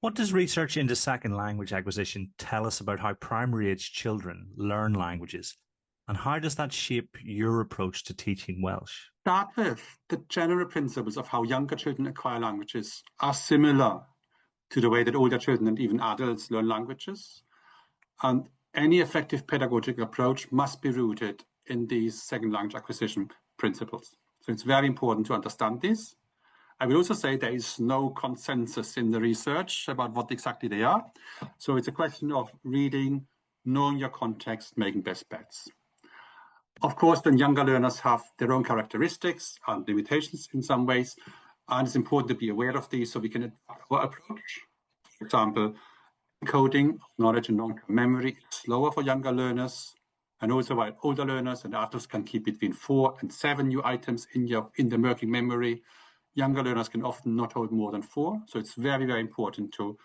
What does research into second language acquisition tell us about how primary age children learn languages? And how does that shape your approach to teaching Welsh? Start with the general principles of how younger children acquire languages are similar to the way that older children and even adults learn languages. And any effective pedagogical approach must be rooted in these second language acquisition principles. So it's very important to understand this. I will also say there is no consensus in the research about what exactly they are. So it's a question of reading, knowing your context, making best bets. Of course, then younger learners have their own characteristics and limitations in some ways, and it's important to be aware of these so we can adapt our approach. For example, encoding knowledge and long-term memory is slower for younger learners, and also while older learners and adults can keep between 4 and 7 new items in the working memory, younger learners can often not hold more than 4. So it's very, very important to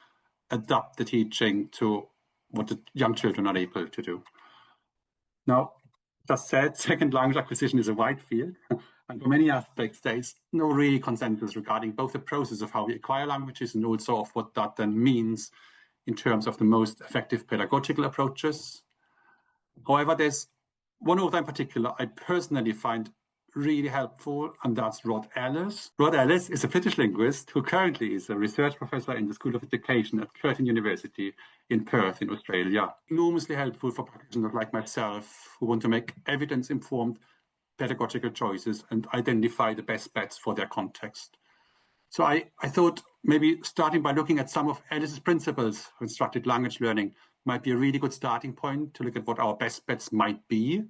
adapt the teaching to what the young children are able to do. Now, just said, second language acquisition is a wide field, and for many aspects, there is no really consensus regarding both the process of how we acquire languages and also of what that then means in terms of the most effective pedagogical approaches. However, there's one author in particular I personally find really helpful, and that's Rod Ellis. Rod Ellis is a British linguist who currently is a research professor in the School of Education at Curtin University in Perth in Australia. Enormously helpful for practitioners like myself who want to make evidence-informed pedagogical choices and identify the best bets for their context. So I thought maybe starting by looking at some of Ellis's principles of instructed language learning might be a really good starting point to look at what our best bets might be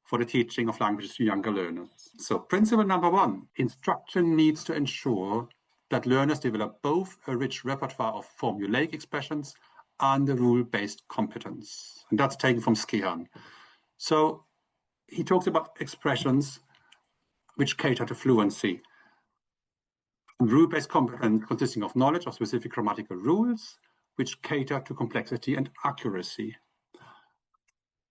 for the teaching of languages to younger learners. So principle number 1, instruction needs to ensure that learners develop both a rich repertoire of formulaic expressions and a rule-based competence. And that's taken from Skehan. So he talks about expressions which cater to fluency. Rule-based competence consisting of knowledge of specific grammatical rules which cater to complexity and accuracy.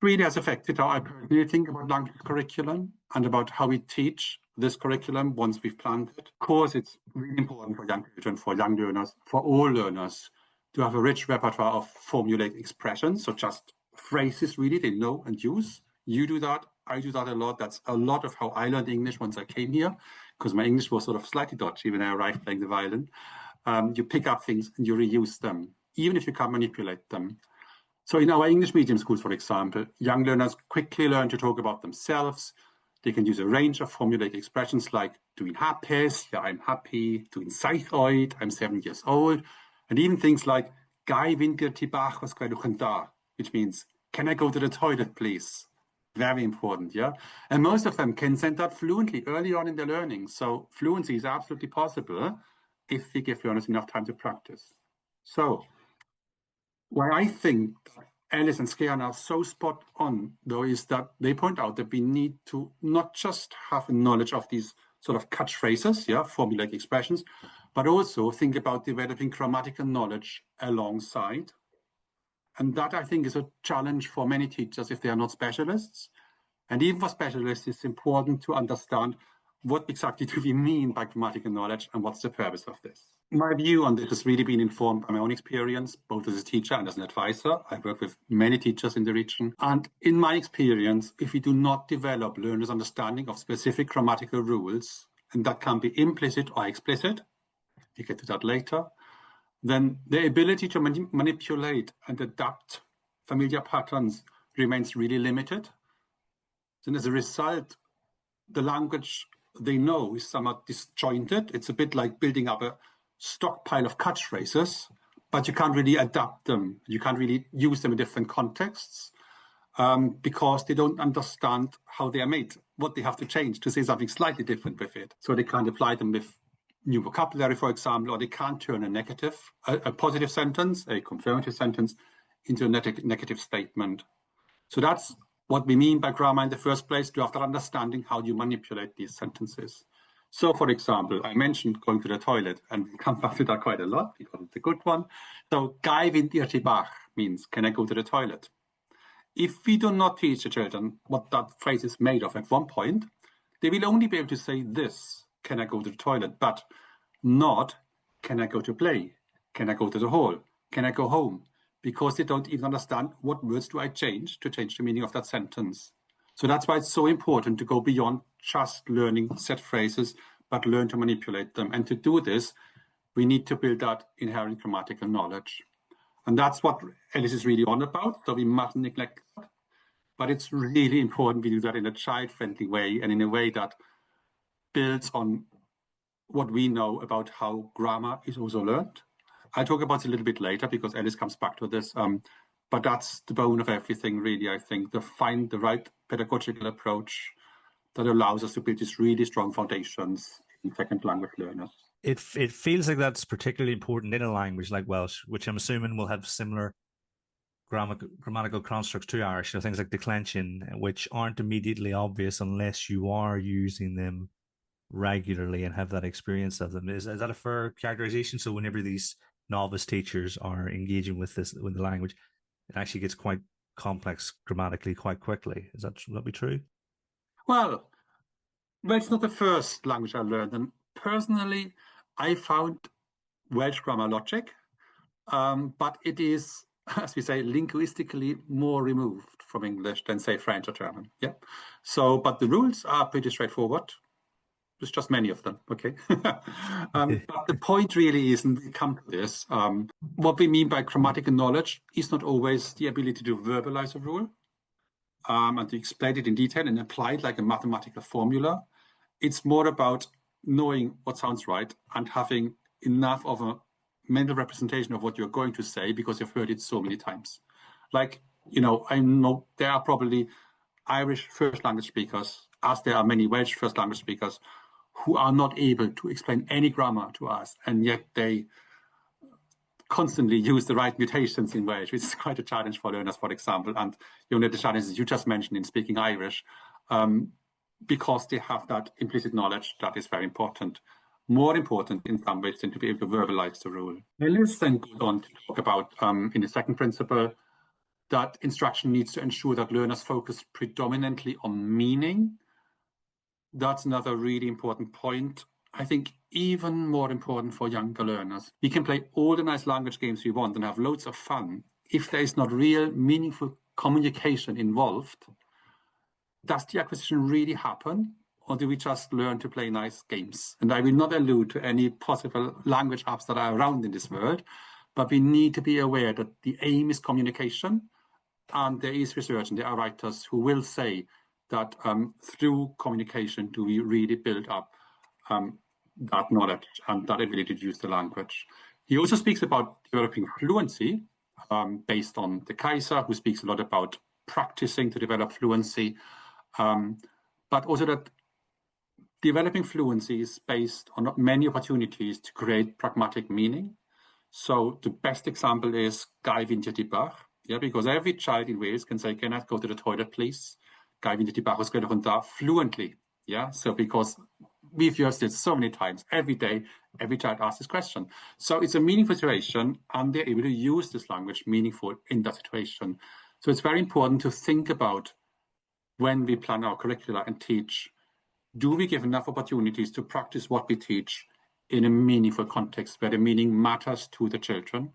Really has affected how I personally think about language curriculum and about how we teach this curriculum once we've planned it. Of course, it's really important for young children, for young learners, for all learners to have a rich repertoire of formulaic expressions, so just phrases really they know and use. You do that, I do that a lot. That's a lot of how I learned English once I came here, because my English was sort of slightly dodgy when I arrived playing the violin. You pick up things and you reuse them, even if you can't manipulate them. So in our English medium schools, for example, young learners quickly learn to talk about themselves. They can use a range of formulaic expressions like dwi'n hapus, yeah, I'm happy, dwi'n saith oed, I'm 7 years old, and even things like gai fynd gyda ti bach os gwelwch yn dda, which means, can I go to the toilet, please? Very important, yeah? And most of them can send that fluently early on in their learning. So fluency is absolutely possible if we give learners enough time to practice. So why I think Ellis and Skehan are so spot on, though, is that they point out that we need to not just have knowledge of these sort of catchphrases, yeah, formulaic expressions, but also think about developing grammatical knowledge alongside. And that, I think, is a challenge for many teachers if they are not specialists. And even for specialists, it's important to understand what exactly do we mean by grammatical knowledge and what's the purpose of this. My view on this has really been informed by my own experience, both as a teacher and as an advisor. I work with many teachers in the region. And in my experience, if we do not develop learners' understanding of specific grammatical rules, and that can be implicit or explicit, we'll get to that later, then the ability to manipulate and adapt familiar patterns remains really limited. And as a result, the language they know is somewhat disjointed. It's a bit like building up a stockpile of catchphrases, but you can't really adapt them. You can't really use them in different contexts because they don't understand how they are made, what they have to change to say something slightly different with it. So they can't apply them with new vocabulary, for example, or they can't turn a positive sentence, a confirmative sentence, into a negative statement. So that's what we mean by grammar in the first place, to have that understanding how you manipulate these sentences. So, for example, I mentioned going to the toilet, and we come back to that quite a lot because it's a good one. So, gai fynd i'r tŷ bach means, can I go to the toilet? If we do not teach the children what that phrase is made of at one point, they will only be able to say this, can I go to the toilet, but not, can I go to play? Can I go to the hall? Can I go home? Because they don't even understand what words do I change to change the meaning of that sentence. So that's why it's so important to go beyond just learning set phrases, but learn to manipulate them. And to do this, we need to build that inherent grammatical knowledge. And that's what Alice is really on about, so we mustn't neglect that. But it's really important we do that in a child-friendly way and in a way that builds on what we know about how grammar is also learned. I'll talk about it a little bit later because Alice comes back to this. But that's the bone of everything, really, I think, to find the right pedagogical approach that allows us to build these really strong foundations in second language learners. It feels like that's particularly important in a language like Welsh, which I'm assuming will have similar grammatical constructs to Irish, things like declension, which aren't immediately obvious unless you are using them regularly and have that experience of them. Is that a fair characterization? So whenever these novice teachers are engaging with the language, it actually gets quite complex grammatically quite quickly. Would that be true? Well, it's not the first language I learned, and personally, I found Welsh grammar logic, but it is, as we say, linguistically more removed from English than, say, French or German. Yeah. So, but the rules are pretty straightforward. There's just many of them. Okay. But the point really is, and we come to this, what we mean by grammatical knowledge is not always the ability to verbalize a rule and to explain it in detail and apply it like a mathematical formula. It's more about knowing what sounds right and having enough of a mental representation of what you're going to say because you've heard it so many times. Like, I know there are probably Irish first language speakers, as there are many Welsh first language speakers, who are not able to explain any grammar to us, and yet they constantly use the right mutations in Welsh, which is quite a challenge for learners, for example. And the challenges you just mentioned in speaking Irish, because they have that implicit knowledge that is very important. More important in some ways than to be able to verbalize the rule. Ellis then goes on to talk about, in the second principle, that instruction needs to ensure that learners focus predominantly on meaning. That's another really important point. I think even more important for younger learners. We can play all the nice language games we want and have loads of fun. If there is not real, meaningful communication involved, does the acquisition really happen? Or do we just learn to play nice games? And I will not allude to any possible language apps that are around in this world, but we need to be aware that the aim is communication. And there is research and there are writers who will say that through communication do we really build up that knowledge and that ability to use the language. He also speaks about developing fluency based on the Kaiser, who speaks a lot about practicing to develop fluency, but also that developing fluency is based on many opportunities to create pragmatic meaning. So the best example is Gái fi'n ti bach, because every child in Wales can say, "Can I go to the toilet, please?" Gái fi'n ti bach os gwelwch yn dda fluently. So because we've used it so many times, every day, every child asks this question. So it's a meaningful situation, and they're able to use this language meaningful in that situation. So it's very important to think about when we plan our curricula and teach, do we give enough opportunities to practice what we teach in a meaningful context where the meaning matters to the children?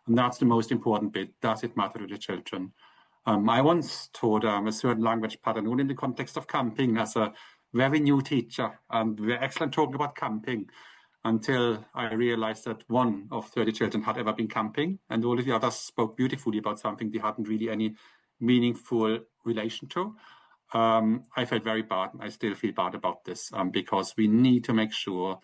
And that's the most important bit. Does it matter to the children? I once taught a certain language pattern in the context of camping as a very new teacher, and we were excellent talking about camping until I realized that one of 30 children had ever been camping, and all of the others spoke beautifully about something they hadn't really any meaningful relation to. I felt very bad, and I still feel bad about this, because we need to make sure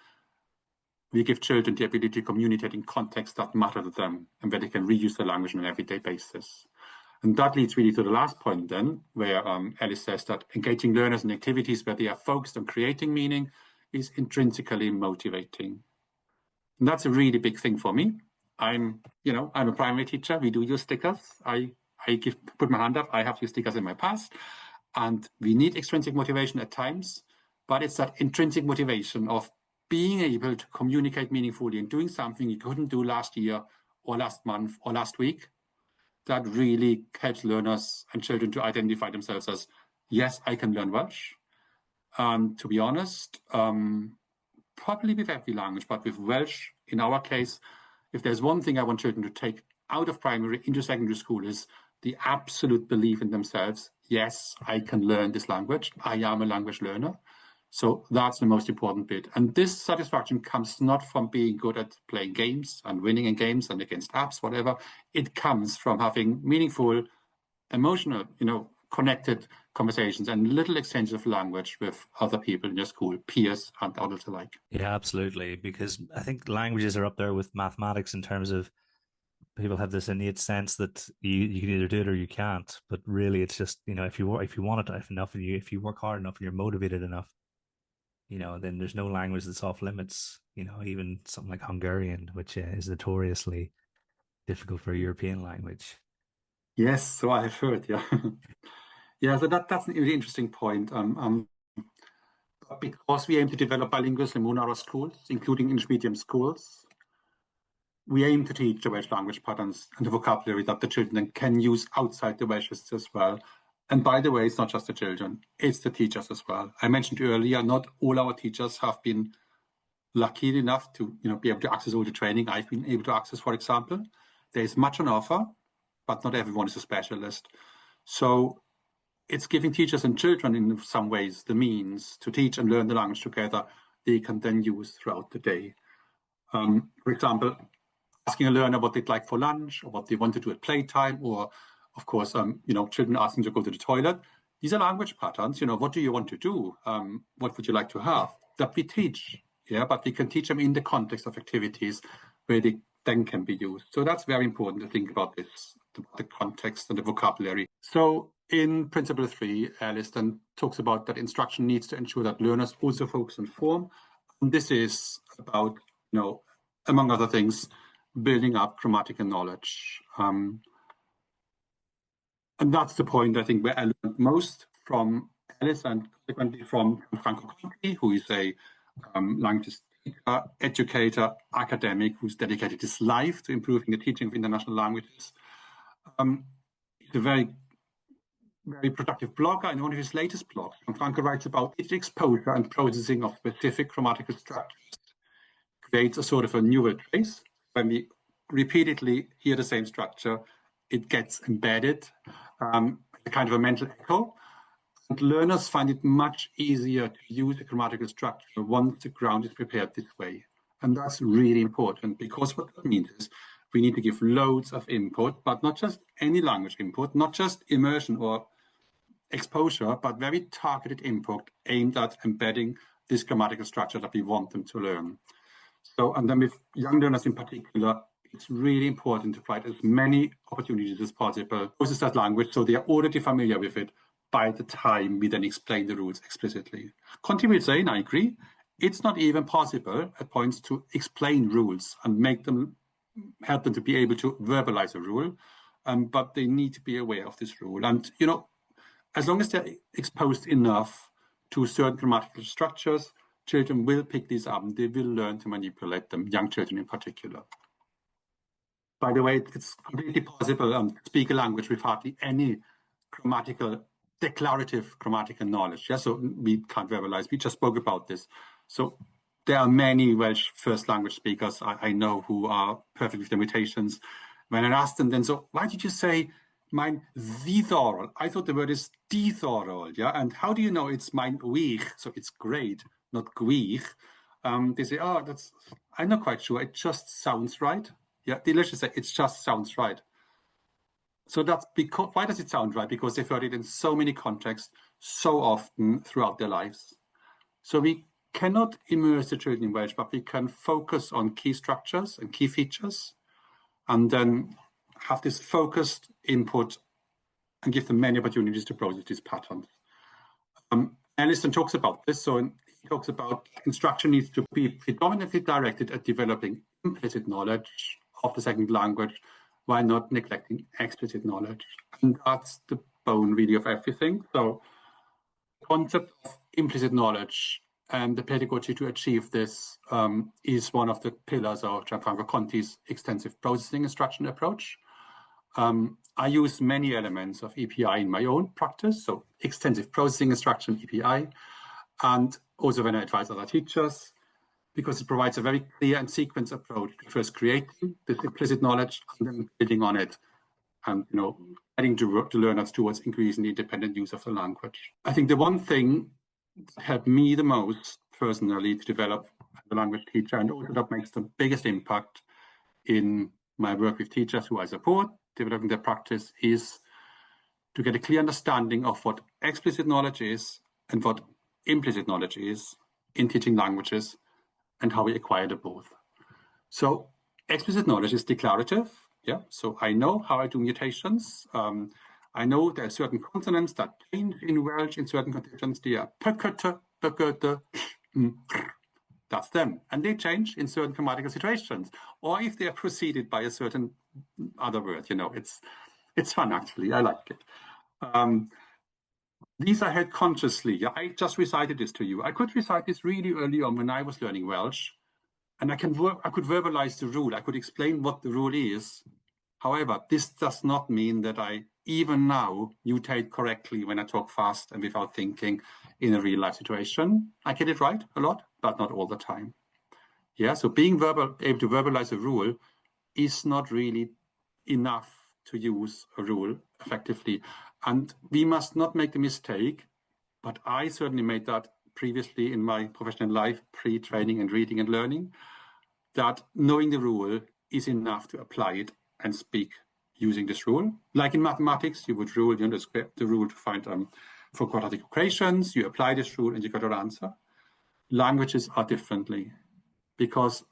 we give children the ability to communicate in contexts that matter to them and where they can reuse the language on an everyday basis. And that leads really to the last point then, where Alice says that engaging learners in activities where they are focused on creating meaning is intrinsically motivating. And that's a really big thing for me. I'm a primary teacher. We do use stickers. I put my hand up. I have used stickers in my past. And we need extrinsic motivation at times, but it's that intrinsic motivation of being able to communicate meaningfully and doing something you couldn't do last year or last month or last week that really helps learners and children to identify themselves as, yes, I can learn Welsh. To be honest, probably with every language, but with Welsh, in our case, if there's one thing I want children to take out of primary into secondary school is the absolute belief in themselves. Yes, I can learn this language. I am a language learner. So that's the most important bit. And this satisfaction comes not from being good at playing games and winning in games and against apps, whatever. It comes from having meaningful, emotional, connected conversations and little exchanges of language with other people in your school, peers and adults alike. Yeah, absolutely. Because I think languages are up there with mathematics in terms of people have this innate sense that you can either do it or you can't. But really, it's just if you want it enough and if you work hard enough and you're motivated enough, then there's no language that's off limits. Even something like Hungarian, which is notoriously difficult for a European language. Yes, so I've heard, yeah. Yeah, so that's a really interesting point. Because we aim to develop bilingualism in our schools, including English medium schools, we aim to teach the Welsh language patterns and the vocabulary that the children can use outside the Welsh as well. And by the way, it's not just the children, it's the teachers as well. I mentioned earlier, not all our teachers have been lucky enough to be able to access all the training I've been able to access, for example. There's much on offer, but not everyone is a specialist. So it's giving teachers and children in some ways the means to teach and learn the language together they can then use throughout the day. For example, asking a learner what they'd like for lunch or what they want to do at playtime, or of course, children asking to go to the toilet. These are language patterns. What do you want to do? What would you like to have? That we teach, but we can teach them in the context of activities where they then can be used. So that's very important to think about this, the context and the vocabulary. So in Principle 3, Alice then talks about that instruction needs to ensure that learners also focus on form. And this is about, among other things, building up grammatical knowledge. And that's the point, I think, where I learned most from Alice and consequently from Franco Conti, who is a language speaker, educator, academic, who's dedicated his life to improving the teaching of international languages. He's a very, very productive blogger. In one of his latest blogs, Franco writes about its exposure and processing of specific grammatical structures creates a sort of a neural trace. When we repeatedly hear the same structure, it gets embedded, a kind of a mental echo. And learners find it much easier to use a grammatical structure once the ground is prepared this way. And that's really important, because what that means is we need to give loads of input, but not just any language input, not just immersion or exposure, but very targeted input aimed at embedding this grammatical structure that we want them to learn. So, and then with young learners in particular, it's really important to provide as many opportunities as possible to process that language so they are already familiar with it by the time we then explain the rules explicitly. Conti will say, and I agree, it's not even possible at points to explain rules and help them to be able to verbalize a rule, but they need to be aware of this rule. And, as long as they're exposed enough to certain grammatical structures, children will pick these up and they will learn to manipulate them, young children in particular. By the way, it's completely possible to speak a language with hardly any declarative grammatical knowledge. Yeah, so we can't verbalize. We just spoke about this. So there are many Welsh first language speakers I know who are perfect with limitations. When I asked them then, so why did you say mein ddiddorol? I thought the word is diddorol, yeah? And how do you know it's mein wych? So it's great, not gwych. They say, oh, I'm not quite sure. It just sounds right. Yeah, they literally say, it just sounds right. So that's because, why does it sound right? Because they've heard it in so many contexts, so often throughout their lives. So we cannot immerse the children in Welsh, but we can focus on key structures and key features, and then have this focused input and give them many opportunities to process these patterns. Alison talks about this. So he talks about instruction needs to be predominantly directed at developing implicit knowledge of the second language while not neglecting explicit knowledge. And that's the bone really of everything. So the concept of implicit knowledge and the pedagogy to achieve this is one of the pillars of Gianfranco Conti's extensive processing instruction approach. I use many elements of EPI in my own practice, so extensive processing instruction, EPI, and also when I advise other teachers. because it provides a very clear and sequenced approach to first creating this implicit knowledge and then building on it, and guiding to learners towards increasing the independent use of the language. I think the one thing that helped me the most personally to develop as a language teacher, and also that makes the biggest impact in my work with teachers who I support developing their practice, is to get a clear understanding of what explicit knowledge is and what implicit knowledge is in teaching languages, and how we acquire the both. So explicit knowledge is declarative. Yeah, so I know how I do mutations. I know there are certain consonants that change in Welsh in certain conditions. They are pekete, pekete, that's them. And they change in certain grammatical situations. Or if they are preceded by a certain other word, it's fun actually, I like it. These I had consciously. Yeah, I just recited this to you. I could recite this really early on when I was learning Welsh, and I could verbalize the rule. I could explain what the rule is. However, this does not mean that I, even now, mutate correctly when I talk fast and without thinking in a real life situation. I get it right a lot, but not all the time. Yeah, so being able to verbalize a rule is not really enough to use a rule effectively. And we must not make the mistake, but I certainly made that previously in my professional life, pre-training and reading and learning, that knowing the rule is enough to apply it and speak using this rule. Like in mathematics, you would rule, the rule to find for quadratic equations, you apply this rule and you got your answer. Languages are differently, because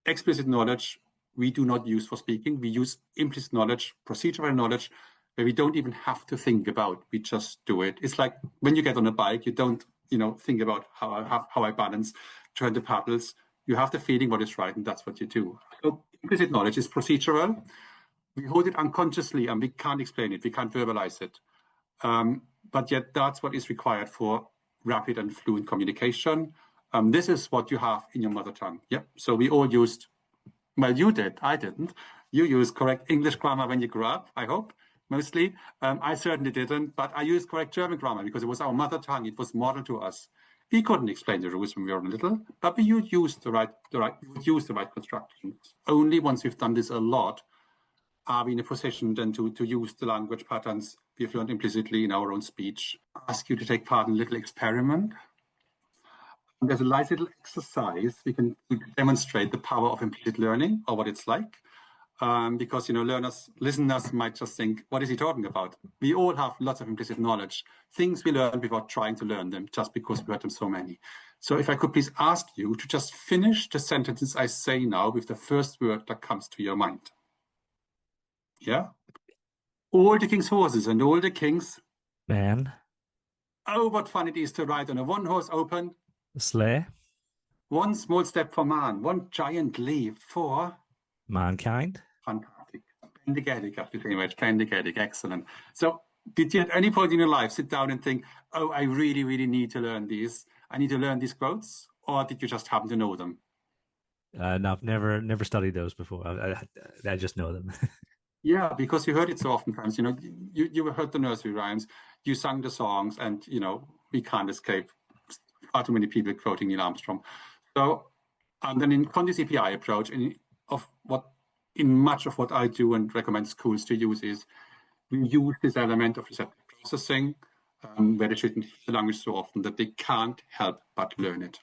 explicit knowledge we do not use for speaking. We use implicit knowledge, procedural knowledge, where we don't even have to think about, we just do it. It's like when you get on a bike, you don't think about how I balance, turn the paddles. You have the feeling what is right, and that's what you do. So implicit knowledge is procedural. We hold it unconsciously and we can't explain it, we can't verbalize it. But yet that's what is required for rapid and fluent communication. This is what you have in your mother tongue. Yeah. So we all used, well, you did, I didn't. You used correct English grammar when you grew up, I hope, mostly. I certainly didn't, but I used correct German grammar because it was our mother tongue. It was modeled to us. We couldn't explain the rules when we were little, but we would use the right constructions. Only once we've done this a lot are we in a position then to use the language patterns we've learned implicitly in our own speech. I ask you to take part in a little experiment. And there's a nice little exercise we can demonstrate the power of implicit learning, or what it's like. Because listeners might just think, what is he talking about? We all have lots of implicit knowledge, things we learn without trying to learn them, just because we heard them so many. So if I could please ask you to just finish the sentences I say now with the first word that comes to your mind. Yeah? All the king's horses and all the king's man. Oh, what fun it is to ride on a one-horse open sleigh. One small step for man, one giant leap for mankind. Fantastic. Pedagogy, pedagogy, excellent. So did you at any point in your life sit down and think, oh, I really, really need to learn these. I need to learn these quotes, or did you just happen to know them? No, I've never studied those before. I just know them. Yeah, because you heard it so often times. You heard the nursery rhymes, you sang the songs, and we can't escape far too many people quoting Neil Armstrong. So, and then in Condi's API approach, in much of what I do and recommend schools to use is we use this element of receptive processing, where they shouldn't hear the language so often that they can't help but learn it.